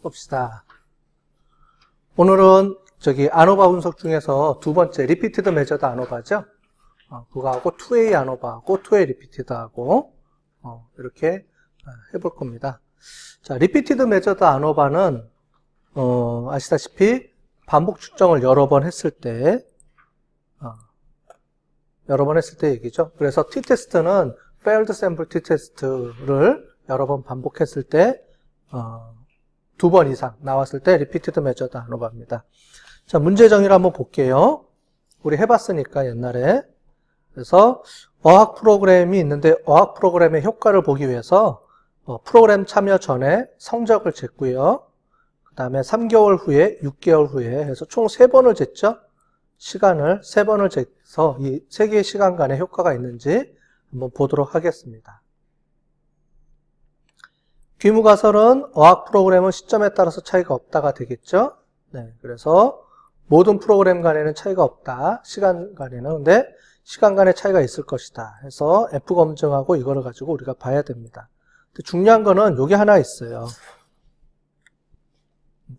봅시다. 오늘은 아노바 분석 중에서 두 번째 리피티드 메저드 아노바죠. 그거하고 2A 아노바하고 2A 리피티드하고 이렇게 해볼 겁니다. 자, 리피티드 메저드 아노바는 아시다시피 반복 측정을 여러 번 했을 때 얘기죠. 그래서 t-테스트는 failed sample t-테스트를 여러 번 반복했을 때 2번 이상 나왔을 때 리피티드 메저드 아노바입니다. 자, 문제 정의를 한번 볼게요. 우리 해봤으니까 옛날에. 그래서 어학 프로그램이 있는데 어학 프로그램의 효과를 보기 위해서 프로그램 참여 전에 성적을 쟀고요. 그 다음에 3개월 후에 6개월 후에 해서 총 3번을 쟀죠. 시간을 3번을 재서 이 3개의 시간 간의 효과가 있는지 한번 보도록 하겠습니다. 귀무가설은 어학 프로그램은 시점에 따라서 차이가 없다가 되겠죠. 네, 그래서 모든 프로그램 간에는 차이가 없다. 시간 간에는. 근데 시간 간의 차이가 있을 것이다. 해서 F 검증하고 이거를 가지고 우리가 봐야 됩니다. 근데 중요한 거는 요게 하나 있어요.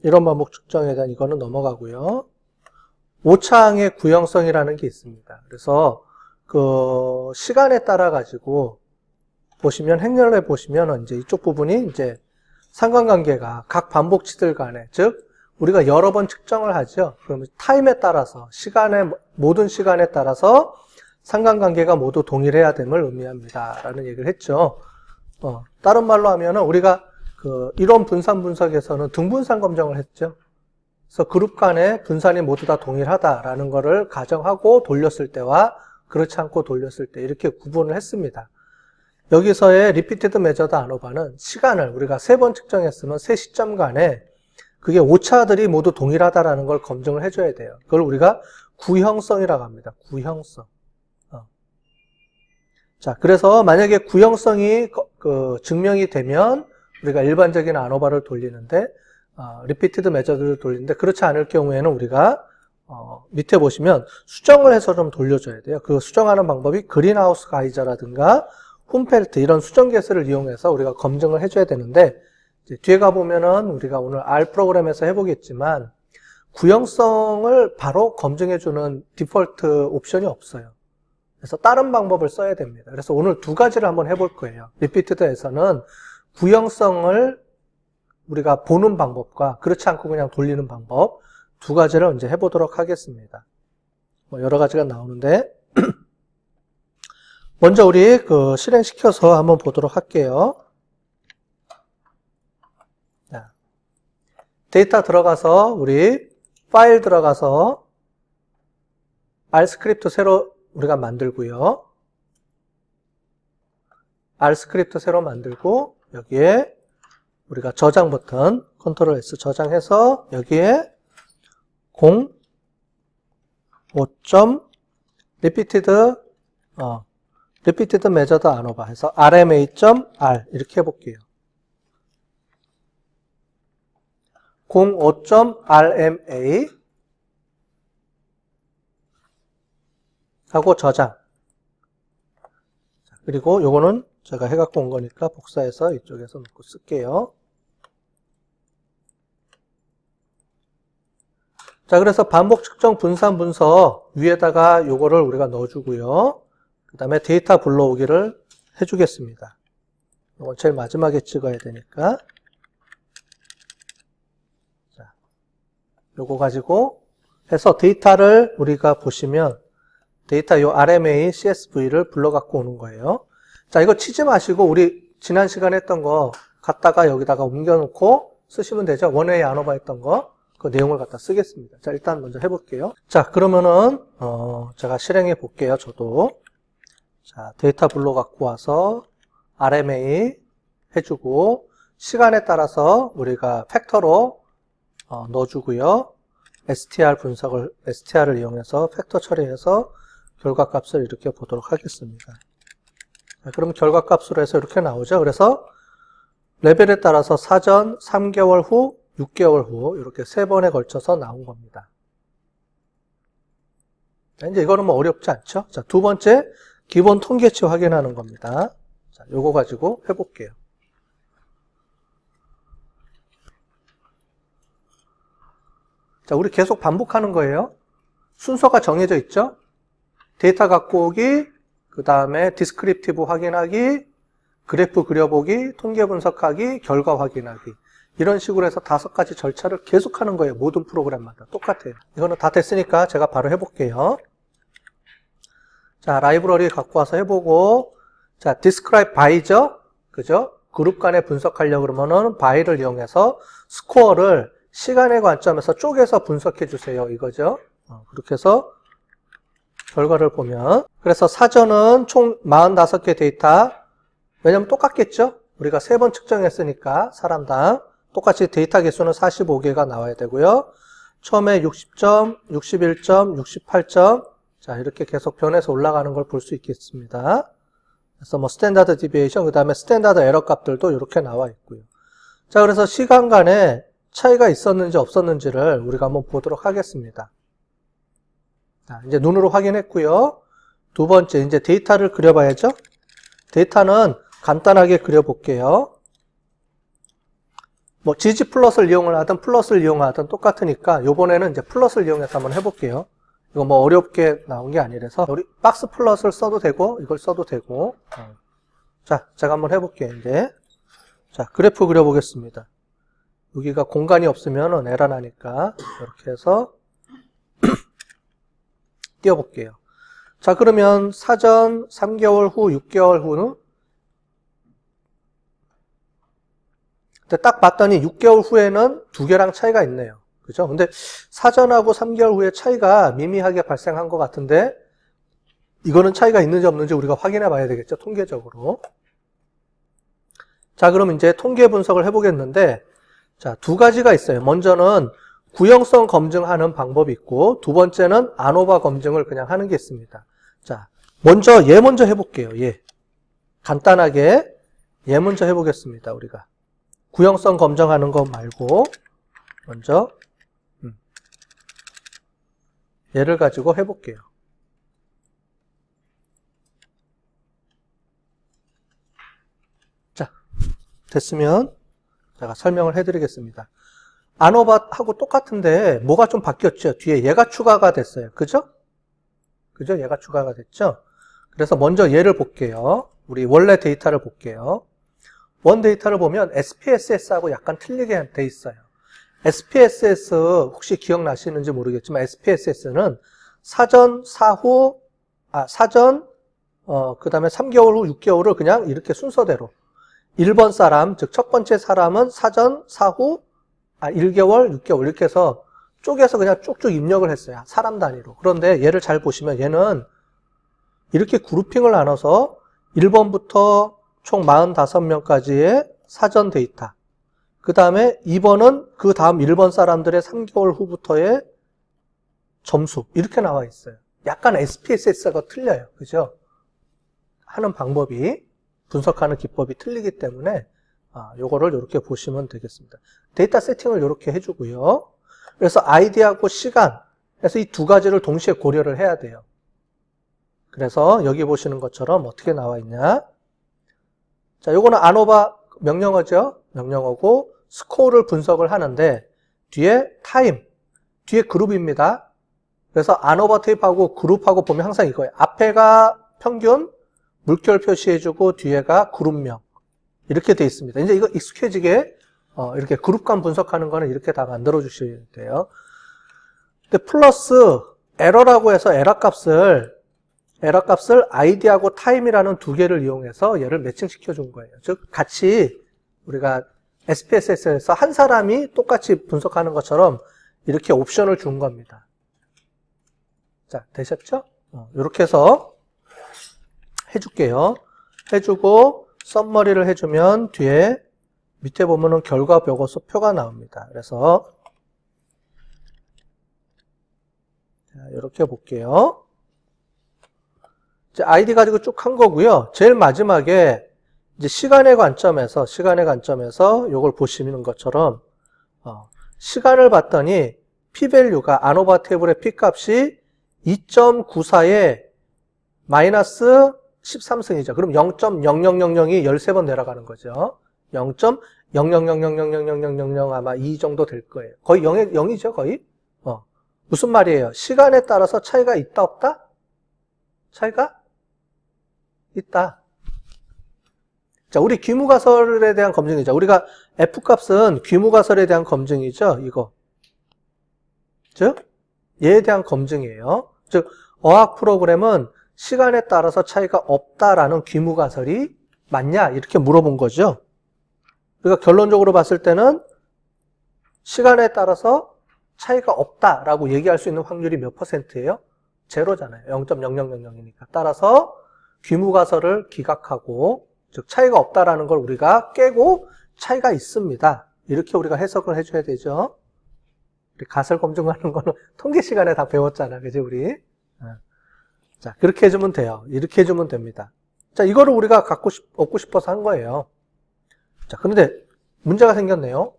이런 반복 측정에 대한 이거는 넘어가고요. 오차항의 구형성이라는 게 있습니다. 그래서 그 시간에 따라 가지고 보시면 행렬에 보시면 이제 이쪽 부분이 이제 상관관계가 각 반복치들 간에, 즉 우리가 여러 번 측정을 하죠. 그러면 타임에 따라서 모든 시간에 따라서 상관관계가 모두 동일해야 됨을 의미합니다. 라는 얘기를 했죠. 다른 말로 하면은 우리가 그 이론 분산 분석에서는 등분산 검정을 했죠. 그래서 그룹 간의 분산이 모두 다 동일하다라는 거를 가정하고 돌렸을 때와 그렇지 않고 돌렸을 때 이렇게 구분을 했습니다. 여기서의 리피티드 메저드 아노바는 시간을 우리가 3번 측정했으면 3시점 간에 그게 오차들이 모두 동일하다라는 걸 검증을 해줘야 돼요. 그걸 우리가 구형성이라고 합니다. 구형성. 자, 그래서 만약에 구형성이 증명이 되면 우리가 일반적인 아노바를 돌리는데 리피티드 메저드를 돌리는데 그렇지 않을 경우에는 우리가 밑에 보시면 수정을 해서 좀 돌려줘야 돼요. 그 수정하는 방법이 그린하우스 가이저라든가 훔펠트 이런 수정 개수를 이용해서 우리가 검증을 해줘야 되는데 이제 뒤에 가보면은 우리가 오늘 R 프로그램에서 해보겠지만 구형성을 바로 검증해주는 디폴트 옵션이 없어요. 그래서 다른 방법을 써야 됩니다. 그래서 오늘 두 가지를 한번 해볼 거예요. 리피티드에서는 구형성을 우리가 보는 방법과 그렇지 않고 그냥 돌리는 방법 두 가지를 이제 해보도록 하겠습니다. 여러 가지가 나오는데 먼저 우리 실행시켜서 한번 보도록 할게요. 자, 데이터 들어가서 우리 파일 들어가서 R 스크립트 새로 우리가 만들고요. R 스크립트 새로 만들고 여기에 우리가 저장 버튼 컨트롤 S 저장해서 여기에 0 5점 리피티드 메저드 아노바 해서 rma.r 이렇게 해볼게요. 05.rma 하고 저장. 그리고 요거는 제가 해갖고 온 거니까 복사해서 이쪽에서 놓고 쓸게요. 자, 그래서 반복 측정 분산 분석 위에다가 요거를 우리가 넣어주고요. 그 다음에 데이터 불러오기를 해주겠습니다. 이건 제일 마지막에 찍어야 되니까. 자, 요거 가지고 해서 데이터를 우리가 보시면 데이터 요 RMA, CSV를 불러갖고 오는 거예요. 자, 이거 치지 마시고 우리 지난 시간에 했던 거 갖다가 여기다가 옮겨놓고 쓰시면 되죠. 원웨이 아노바 했던 거. 그 내용을 갖다 쓰겠습니다. 자, 일단 먼저 해볼게요. 자, 그러면은 제가 실행해 볼게요. 저도. 자, 데이터 불러 갖고 와서 RMA 해주고 시간에 따라서 우리가 팩터로 넣어주고요. STR을 이용해서 팩터 처리해서 결과값을 이렇게 보도록 하겠습니다. 자, 그럼 결과값으로 해서 이렇게 나오죠. 그래서 레벨에 따라서 사전, 3개월 후, 6개월 후 이렇게 3번에 걸쳐서 나온 겁니다. 자, 이제 이거는 뭐 어렵지 않죠? 자, 두 번째 기본 통계치 확인하는 겁니다. 자, 요거 가지고 해볼게요. 자, 우리 계속 반복하는 거예요. 순서가 정해져 있죠? 데이터 갖고 오기, 그 다음에 디스크립티브 확인하기, 그래프 그려보기, 통계 분석하기, 결과 확인하기. 이런 식으로 해서 5가지 절차를 계속하는 거예요. 모든 프로그램마다. 똑같아요. 이거는 다 됐으니까 제가 바로 해볼게요. 자, 라이브러리 갖고 와서 해보고, 자, describe by죠? 그죠? 그룹 간에 분석하려고 그러면은 by를 이용해서 스코어를 시간의 관점에서 쪼개서 분석해 주세요. 이거죠? 그렇게 해서 결과를 보면, 그래서 사전은 총 45개 데이터, 왜냐면 똑같겠죠? 우리가 3번 측정했으니까 사람당 똑같이 데이터 개수는 45개가 나와야 되고요. 처음에 60점, 61점, 68점, 자, 이렇게 계속 변해서 올라가는 걸 볼 수 있겠습니다. 그래서 뭐 스탠다드 디비에이션, 그 다음에 스탠다드 에러 값들도 이렇게 나와 있고요. 자, 그래서 시간 간에 차이가 있었는지 없었는지를 우리가 한번 보도록 하겠습니다. 자, 이제 눈으로 확인했고요. 두 번째, 이제 데이터를 그려봐야죠. 데이터는 간단하게 그려볼게요. 뭐 gg 플러스를 이용을 하든 플러스를 이용하든 똑같으니까 요번에는 이제 플러스를 이용해서 한번 해볼게요. 이거 뭐 어렵게 나온 게 아니라서 우리 박스 플러스를 써도 되고 이걸 써도 되고. 자, 제가 한번 해볼게요. 이제 자, 그래프 그려보겠습니다. 여기가 공간이 없으면 에러 나니까 이렇게 해서 띄워볼게요. 자, 그러면 사전 3개월 후, 6개월 후는 근데 딱 봤더니 6개월 후에는 2개랑 차이가 있네요. 그죠? 근데 사전하고 3개월 후에 차이가 미미하게 발생한 것 같은데 이거는 차이가 있는지 없는지 우리가 확인해 봐야 되겠죠? 통계적으로. 자, 그럼 이제 통계 분석을 해보겠는데 자, 2가지가 있어요. 먼저는 구형성 검증하는 방법이 있고 두 번째는 안오바 검증을 그냥 하는 게 있습니다. 자, 얘 먼저 해볼게요. 얘. 간단하게 얘 먼저 해보겠습니다. 우리가. 구형성 검증하는 거 말고 먼저 얘를 가지고 해볼게요. 자, 됐으면 제가 설명을 해드리겠습니다. 안오바하고 똑같은데 뭐가 좀 바뀌었죠? 뒤에 얘가 추가가 됐어요. 그죠? 그죠? 얘가 추가가 됐죠? 그래서 먼저 얘를 볼게요. 우리 원래 데이터를 볼게요. 원 데이터를 보면 SPSS하고 약간 틀리게 돼 있어요. SPSS 혹시 기억나시는지 모르겠지만 SPSS는 사전, 사후, 그 다음에 3개월 후, 6개월을 그냥 이렇게 순서대로 1번 사람, 즉 첫 번째 사람은 사전, 사후, 1개월, 6개월 이렇게 해서 쪼개서 그냥 쭉쭉 입력을 했어요. 사람 단위로. 그런데 얘를 잘 보시면 얘는 이렇게 그룹핑을 나눠서 1번부터 총 45명까지의 사전 데이터. 그 다음에 2번은 그 다음 1번 사람들의 3개월 후부터의 점수. 이렇게 나와 있어요. 약간 SPSS가 틀려요. 그죠? 하는 방법이, 분석하는 기법이 틀리기 때문에, 요거를 이렇게 보시면 되겠습니다. 데이터 세팅을 이렇게 해주고요. 그래서 아이디하고 시간. 그래서 이 2가지를 동시에 고려를 해야 돼요. 그래서 여기 보시는 것처럼 어떻게 나와 있냐. 자, 요거는 안오바 명령어죠. 명령어고 스코어를 분석을 하는데 뒤에 타임, 뒤에 그룹입니다. 그래서 안오바 테이프하고 그룹하고 보면 항상 이거예요. 앞에가 평균, 물결 표시해주고 뒤에가 그룹명. 이렇게 돼 있습니다. 이제 이거 익숙해지게 이렇게 그룹 간 분석하는 거는 이렇게 다 만들어 주셔야 돼요. 근데 플러스 에러라고 해서 에러 값을 아이디하고 타임이라는 2개를 이용해서 얘를 매칭시켜 준 거예요. 즉 같이 우리가 SPSS에서 한 사람이 똑같이 분석하는 것처럼 이렇게 옵션을 준 겁니다. 자, 되셨죠? 이렇게 해서 해줄게요. 해주고 썸머리를 해주면 뒤에 밑에 보면은 결과 보고서 표가 나옵니다. 그래서 자, 이렇게 볼게요. 이제 아이디 가지고 쭉 한 거고요. 제일 마지막에 이제 시간의 관점에서 이걸 보시는 것처럼 시간을 봤더니 p-value가 안오바 테이블의 p-값이 2.94에 마이너스 13승이죠. 그럼 0.0000이 13번 내려가는 거죠. 0.0000000000 아마 이 정도 될 거예요. 거의 0이죠, 거의. 무슨 말이에요? 시간에 따라서 차이가 있다, 없다? 차이가 있다. 자, 우리 귀무가설에 대한 검증이죠. 우리가 F값은 귀무가설에 대한 검증이죠. 이거. 즉, 얘에 대한 검증이에요. 즉, 어학 프로그램은 시간에 따라서 차이가 없다라는 귀무가설이 맞냐? 이렇게 물어본 거죠. 우리가 결론적으로 봤을 때는 시간에 따라서 차이가 없다라고 얘기할 수 있는 확률이 몇 %예요? 제로잖아요. 0.0000이니까. 따라서 귀무가설을 기각하고, 즉 차이가 없다라는 걸 우리가 깨고 차이가 있습니다. 이렇게 우리가 해석을 해줘야 되죠. 우리 가설 검증하는 거는 통계 시간에 다 배웠잖아. 그지 우리? 자, 그렇게 해주면 돼요. 이렇게 해주면 됩니다. 자, 이거를 우리가 얻고 싶어서 한 거예요. 자, 그런데 문제가 생겼네요.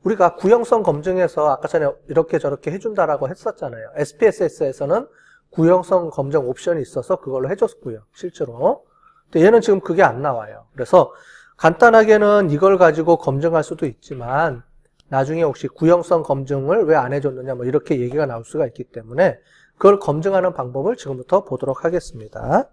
우리가 구형성 검증에서 아까 전에 이렇게 저렇게 해준다라고 했었잖아요. SPSS에서는 구형성 검증 옵션이 있어서 그걸로 해줬고요. 실제로. 근데 얘는 지금 그게 안 나와요. 그래서 간단하게는 이걸 가지고 검증할 수도 있지만 나중에 혹시 구형성 검증을 왜 안 해줬느냐 뭐 이렇게 얘기가 나올 수가 있기 때문에 그걸 검증하는 방법을 지금부터 보도록 하겠습니다.